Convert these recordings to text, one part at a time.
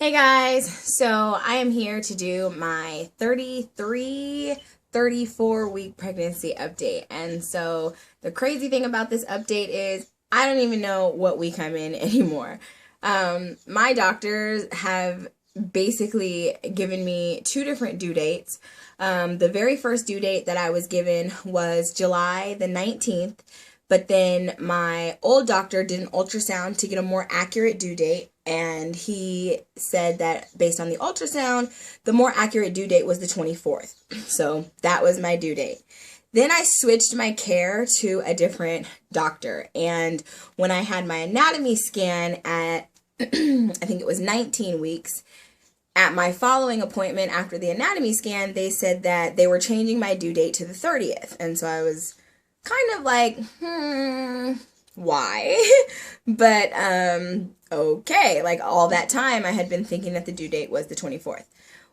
Hey guys, so I am here to do my 34 week pregnancy update. And so the crazy thing about this update is I don't even know what week I'm in anymore. My doctors have basically given me two different due dates. The very first due date that I was given was July the 19th, but then my old doctor did an ultrasound to get a more accurate due date, and he said that based on the ultrasound, the more accurate due date was the 24th. So that was my due date. Then I switched my care to a different doctor, and when I had my anatomy scan at I think it was 19 weeks, at my following appointment after the anatomy scan, they said that they were changing my due date to the 30th. And so I was kind of like, why? But, okay. Like all that time I had been thinking that the due date was the 24th.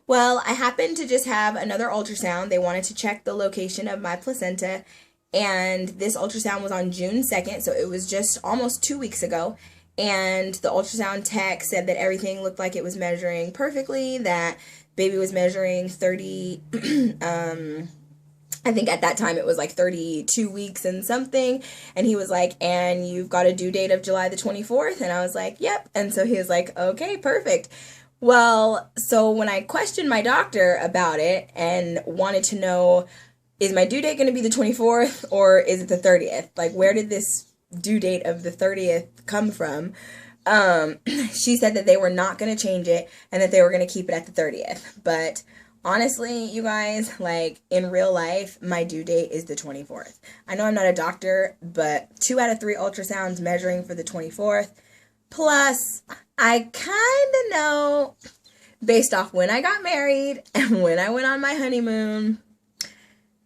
Well, I happened to just have another ultrasound. They wanted to check the location of my placenta, and this ultrasound was on June 2nd, so it was just almost 2 weeks ago. And the ultrasound tech said that everything looked like it was measuring perfectly, that baby was measuring 30, I think at that time it was like 32 weeks and something. And he was like, and you've got a due date of July the 24th? And I was like, yep. And so he was like, okay, perfect. Well, so when I questioned my doctor about it and wanted to know, is my due date going to be the 24th or is it the 30th? Like, where did this due date of the 30th come from? She said that they were not going to change it and that they were going to keep it at the 30th. But honestly, you guys, like in real life, my due date is the 24th. I know I'm not a doctor, but 2 out of 3 ultrasounds measuring for the 24th. Plus, I kind of know, based off when I got married and when I went on my honeymoon,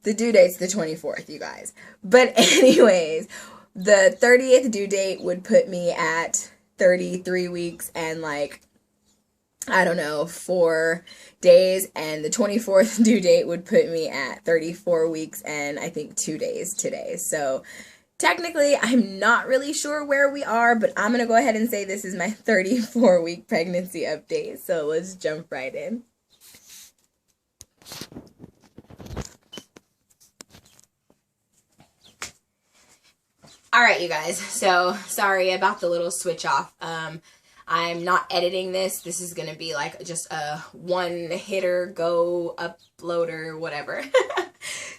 the due date's the 24th, you guys. But anyways, the 30th due date would put me at 33 weeks and like, I don't know, 4 days, and the 24th due date would put me at 34 weeks and I think 2 days today. So technically, I'm not really sure where we are, but I'm going to go ahead and say this is my 34-week pregnancy update. So let's jump right in. All right, you guys. So sorry about the little switch off. I'm not editing this. This is going to be like just a one-hitter, go, uploader, whatever.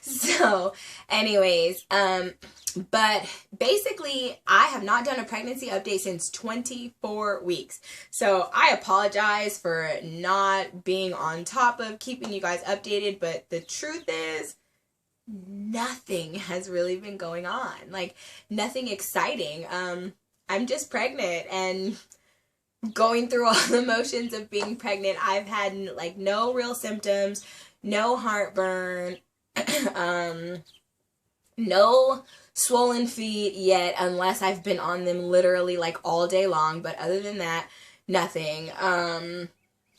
So anyways, but basically I have not done a pregnancy update since 24 weeks. So I apologize for not being on top of keeping you guys updated, but the truth is, nothing has really been going on. Like, nothing exciting. I'm just pregnant and going through all the motions of being pregnant. I've had like no real symptoms, no heartburn, no swollen feet yet, unless I've been on them literally like all day long. But other than that, nothing.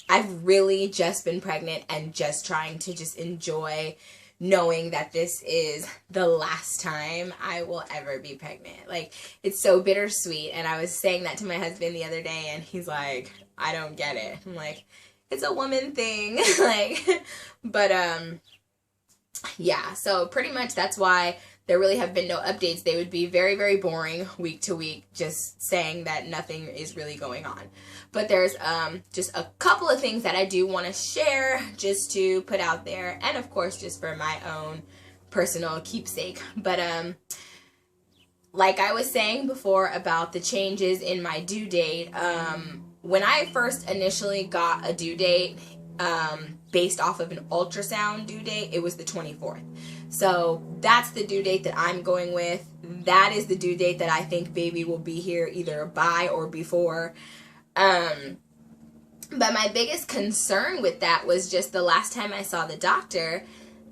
I've really just been pregnant and just trying to just enjoy knowing that this is the last time I will ever be pregnant. Like, it's so bittersweet. And I was saying that to my husband the other day, and he's like, I don't get it. I'm like, it's a woman thing. Like, but yeah, so pretty much that's why there really have been no updates. They would be very, very boring week to week, just saying that nothing is really going on. But there's just a couple of things that I do want to share just to put out there, and of course just for my own personal keepsake. But like I was saying before about the changes in my due date, when I first initially got a due date based off of an ultrasound due date, it was the 24th. So that's the due date that I'm going with. That is the due date that I think baby will be here either by or before. But my biggest concern with that was just the last time I saw the doctor,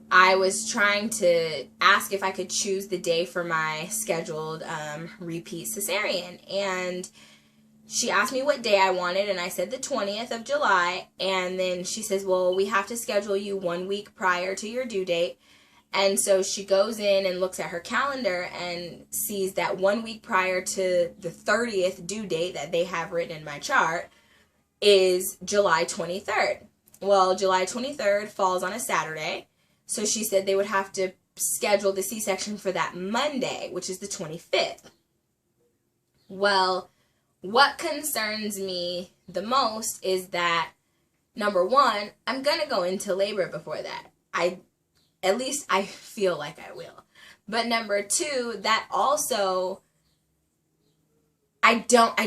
I was trying to ask if I could choose the day for my scheduled repeat cesarean. And she asked me what day I wanted, and I said the 20th of July. And then she says, well, we have to schedule you 1 week prior to your due date. And so she goes in and looks at her calendar and sees that 1 week prior to the 30th due date that they have written in my chart, is July 23rd. Well, July 23rd falls on a Saturday, so she said they would have to schedule the C-section for that Monday, which is the 25th. Well, what concerns me the most is that, number one, I'm going to go into labor before that. At least I feel like I will. But number two, that also, I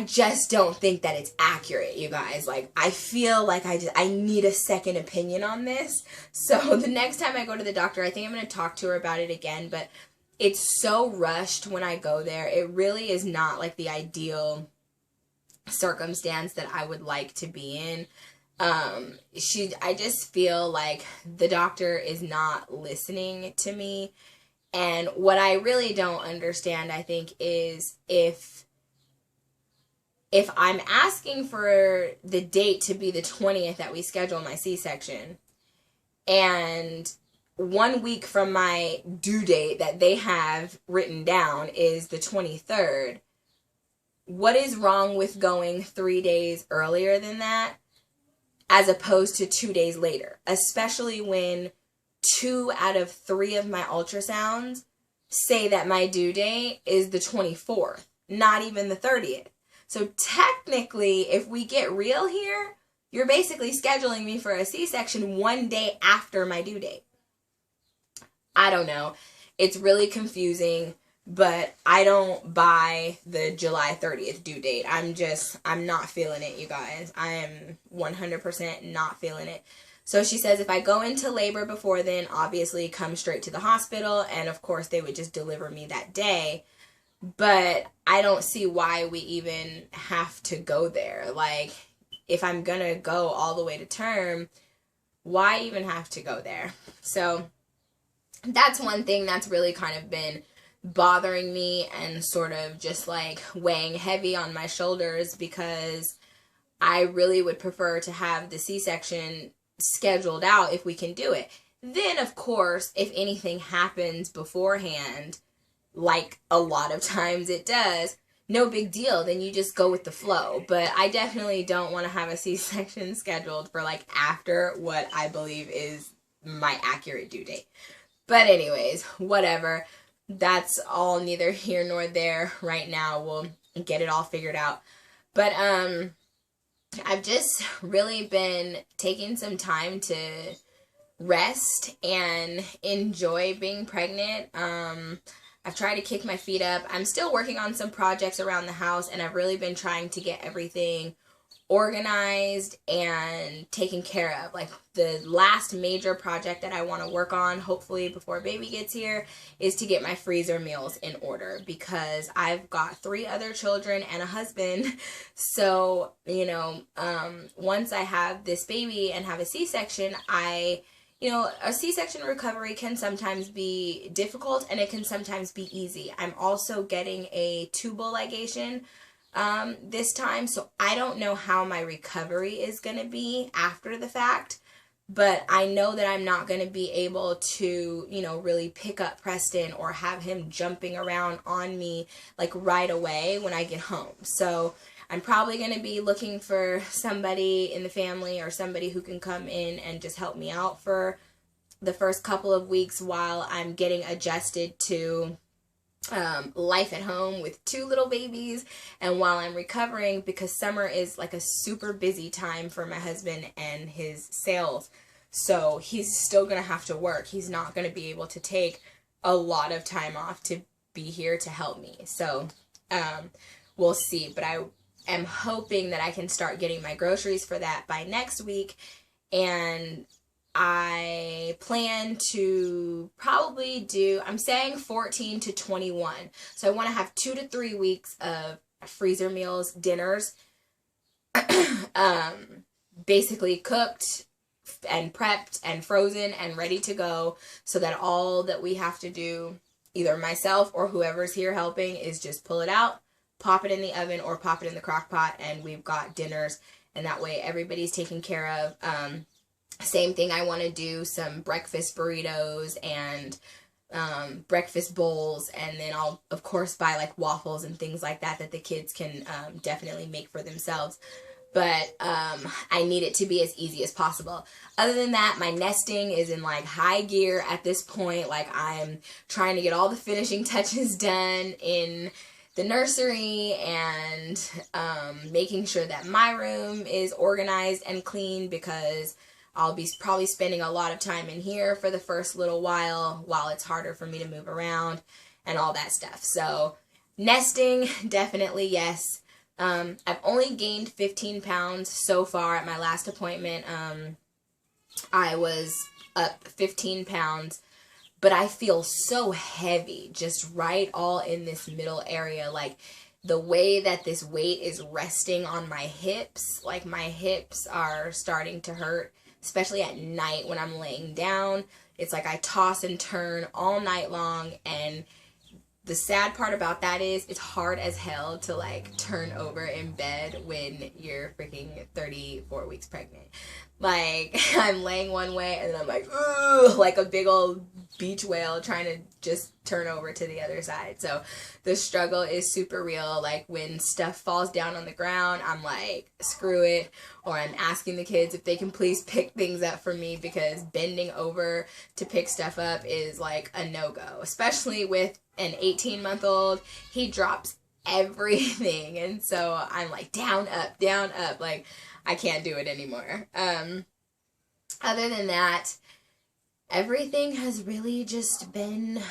just don't think that it's accurate, you guys. Like, I feel like I need a second opinion on this. So the next time I go to the doctor, I think I'm going to talk to her about it again. But it's so rushed when I go there. It really is not like the ideal circumstance that I would like to be in. I just feel like the doctor is not listening to me. And what I really don't understand, I think, is if I'm asking for the date to be the 20th that we schedule my C-section, and 1 week from my due date that they have written down is the 23rd, what is wrong with going 3 days earlier than that as opposed to 2 days later? Especially when 2 out of 3 of my ultrasounds say that my due date is the 24th, not even the 30th. So technically, if we get real here, you're basically scheduling me for a C-section 1 day after my due date. I don't know. It's really confusing, but I don't buy the July 30th due date. I'm not feeling it, you guys. I am 100% not feeling it. So she says if I go into labor before then, obviously come straight to the hospital, and of course they would just deliver me that day. But I don't see why we even have to go there. Like, if I'm gonna go all the way to term, why even have to go there? So that's one thing that's really kind of been bothering me and sort of just like weighing heavy on my shoulders, because I really would prefer to have the C-section scheduled out if we can do it. Then, of course, if anything happens beforehand, like a lot of times it does, no big deal. Then you just go with the flow. But I definitely don't want to have a C-section scheduled for like after what I believe is my accurate due date. But anyways, whatever. That's all neither here nor there right now. We'll get it all figured out. But I've just really been taking some time to rest and enjoy being pregnant. I've tried to kick my feet up. I'm still working on some projects around the house, and I've really been trying to get everything organized and taken care of. Like, the last major project that I want to work on, hopefully before baby gets here, is to get my freezer meals in order, because I've got 3 other children and a husband. So, once I have this baby and have a C-section, a C-section recovery can sometimes be difficult, and it can sometimes be easy. I'm also getting a tubal ligation this time, so I don't know how my recovery is going to be after the fact, but I know that I'm not going to be able to, really pick up Preston or have him jumping around on me like right away when I get home. So I'm probably going to be looking for somebody in the family or somebody who can come in and just help me out for the first couple of weeks while I'm getting adjusted to life at home with 2 little babies, and while I'm recovering, because summer is like a super busy time for my husband and his sales. So he's still going to have to work. He's not going to be able to take a lot of time off to be here to help me. So we'll see. But I am hoping that I can start getting my groceries for that by next week. And I plan to probably do, I'm saying 14 to 21. So I want to have 2 to 3 weeks of freezer meals, dinners, basically cooked and prepped and frozen and ready to go, so that all that we have to do, either myself or whoever's here helping, is just pull it out, pop it in the oven or pop it in the crock pot, and we've got dinners, and that way everybody's taken care of. Same thing, I want to do some breakfast burritos and breakfast bowls, and then I'll of course buy like waffles and things like that that the kids can definitely make for themselves. but I need it to be as easy as possible. Other than that, my nesting is in like high gear at this point. Like, I'm trying to get all the finishing touches done in the nursery, and making sure that my room is organized and clean, because I'll be probably spending a lot of time in here for the first little while it's harder for me to move around and all that stuff. So nesting, definitely yes. I've only gained 15 pounds so far. At my last appointment, I was up 15 pounds, but I feel so heavy just right all in this middle area. Like, the way that this weight is resting on my hips, like my hips are starting to hurt, especially at night when I'm laying down. It's like I toss and turn all night long, and the sad part about that is it's hard as hell to like turn over in bed when you're freaking 34 weeks pregnant. Like, I'm laying one way and then I'm like, ooh, like a big old beach whale trying to just turn over to the other side. So the struggle is super real. Like, when stuff falls down on the ground, I'm like, screw it. Or I'm asking the kids if they can please pick things up for me, because bending over to pick stuff up is like a no-go, especially with an 18-month-old. He drops everything, and so I'm like, down, up, like, I can't do it anymore. Other than that, everything has really just been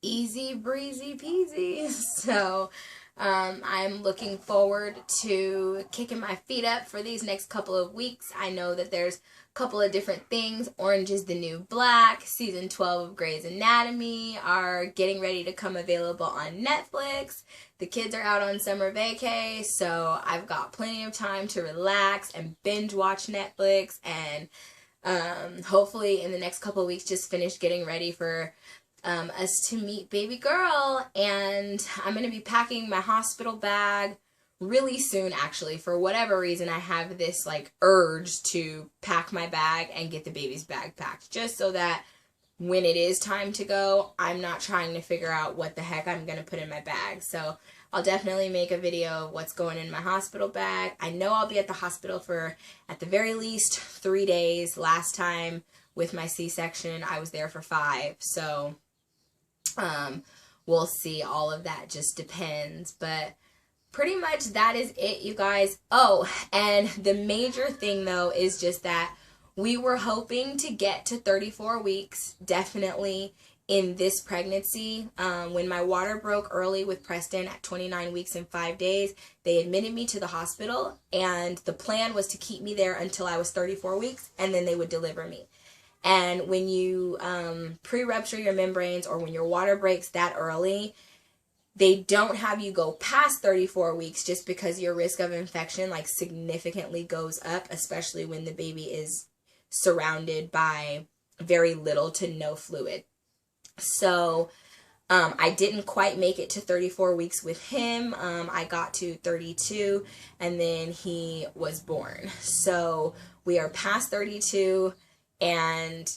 easy breezy peasy. So I'm looking forward to kicking my feet up for these next couple of weeks. I know that there's a couple of different things. Orange is the New Black, season 12 of Grey's Anatomy are getting ready to come available on Netflix. The kids are out on summer vacay, so I've got plenty of time to relax and binge watch Netflix, and hopefully in the next couple of weeks just finish getting ready for us to meet baby girl. And I'm going to be packing my hospital bag really soon, actually. For whatever reason, I have this like urge to pack my bag and get the baby's bag packed, just so that when it is time to go, I'm not trying to figure out what the heck I'm going to put in my bag. So I'll definitely make a video of what's going in my hospital bag. I know I'll be at the hospital for, at the very least, 3 days. Last time with my C-section, I was there for 5. So we'll see. All of that just depends. But pretty much that is it, you guys. Oh, and the major thing, though, is just that we were hoping to get to 34 weeks, definitely, in this pregnancy. When my water broke early with Preston at 29 weeks and 5 days, they admitted me to the hospital, and the plan was to keep me there until I was 34 weeks, and then they would deliver me. And when you pre-rupture your membranes, or when your water breaks that early, they don't have you go past 34 weeks, just because your risk of infection like significantly goes up, especially when the baby is surrounded by very little to no fluid. So I didn't quite make it to 34 weeks with him. I got to 32, and then he was born. So we are past 32, and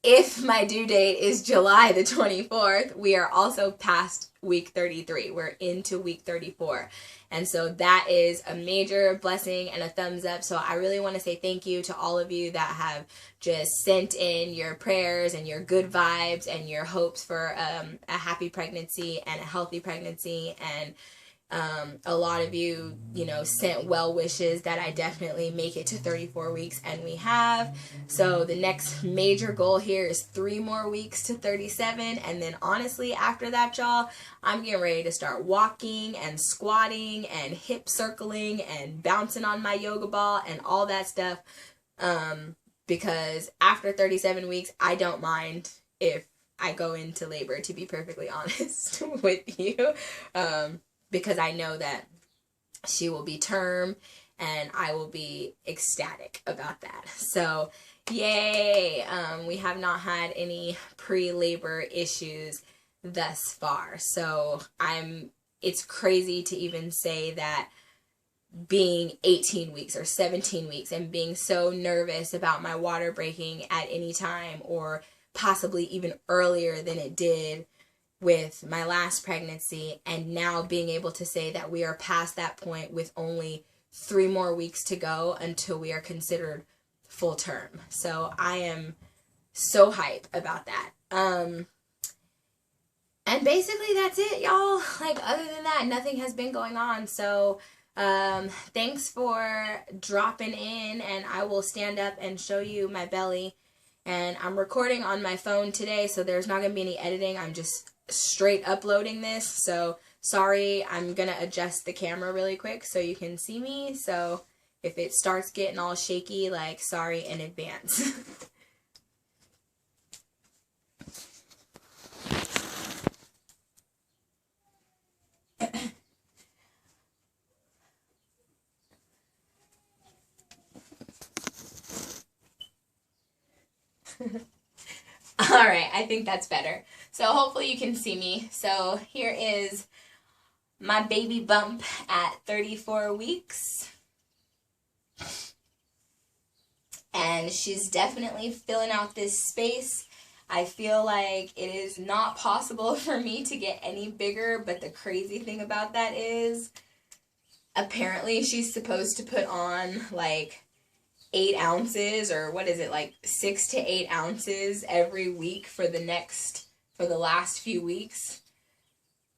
if my due date is July the 24th, we are also past week 33. We're into week 34. And so that is a major blessing and a thumbs up. So I really want to say thank you to all of you that have just sent in your prayers and your good vibes and your hopes for a happy pregnancy and a healthy pregnancy. And a lot of you, sent well wishes that I definitely make it to 34 weeks, and we have. So the next major goal here is 3 more weeks to 37, and then honestly, after that, y'all, I'm getting ready to start walking and squatting and hip circling and bouncing on my yoga ball and all that stuff, because after 37 weeks, I don't mind if I go into labor, to be perfectly honest with you. Because I know that she will be term, and I will be ecstatic about that. So, yay! We have not had any pre-labor issues thus far. So, it's crazy to even say that being 18 weeks or 17 weeks and being so nervous about my water breaking at any time, or possibly even earlier than it did with my last pregnancy, and now being able to say that we are past that point with only 3 more weeks to go until we are considered full term. So I am so hype about that. And basically that's it, y'all. Like, other than that, nothing has been going on. So thanks for dropping in, and I will stand up and show you my belly. And I'm recording on my phone today, so there's not going to be any editing. I'm just straight uploading this. So sorry, I'm going to adjust the camera really quick so you can see me. So if it starts getting all shaky, like, sorry in advance. Alright, I think that's better. So hopefully you can see me. So here is my baby bump at 34 weeks. And she's definitely filling out this space. I feel like it is not possible for me to get any bigger, but the crazy thing about that is apparently she's supposed to put on like 8 ounces, or what is it, like 6 to 8 ounces every week for the last few weeks.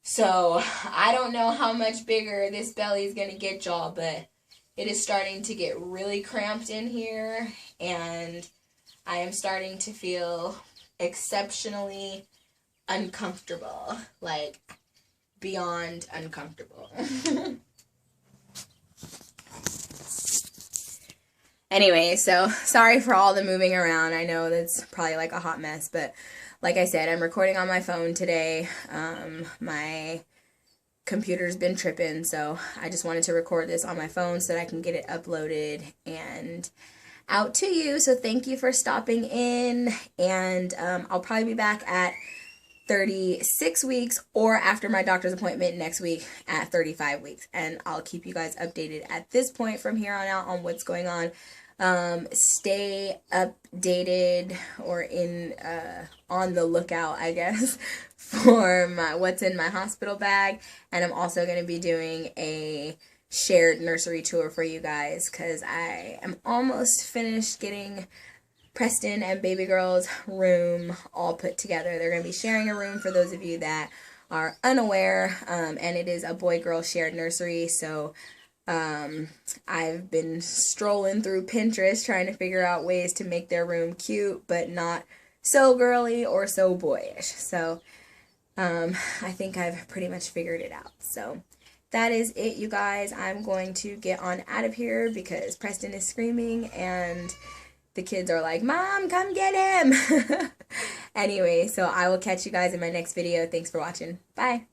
So I don't know how much bigger this belly is going to get, y'all, but it is starting to get really cramped in here, and I am starting to feel exceptionally uncomfortable, like beyond uncomfortable. Anyway, so sorry for all the moving around. I know that's probably like a hot mess, but like I said, I'm recording on my phone today. My computer's been tripping, so I just wanted to record this on my phone so that I can get it uploaded and out to you. So thank you for stopping in, and I'll probably be back at 36 weeks or after my doctor's appointment next week at 35 weeks, and I'll keep you guys updated at this point from here on out on what's going on. Stay updated or on the lookout, I guess, for what's in my hospital bag. And I'm also going to be doing a shared nursery tour for you guys, because I am almost finished getting Preston and baby girl's room all put together. They're going to be sharing a room, for those of you that are unaware, and it is a boy-girl shared nursery. So I've been strolling through Pinterest trying to figure out ways to make their room cute, but not so girly or so boyish. So I think I've pretty much figured it out. So that is it, you guys. I'm going to get on out of here because Preston is screaming and the kids are like, "Mom, come get him." Anyway, so I will catch you guys in my next video. Thanks for watching. Bye.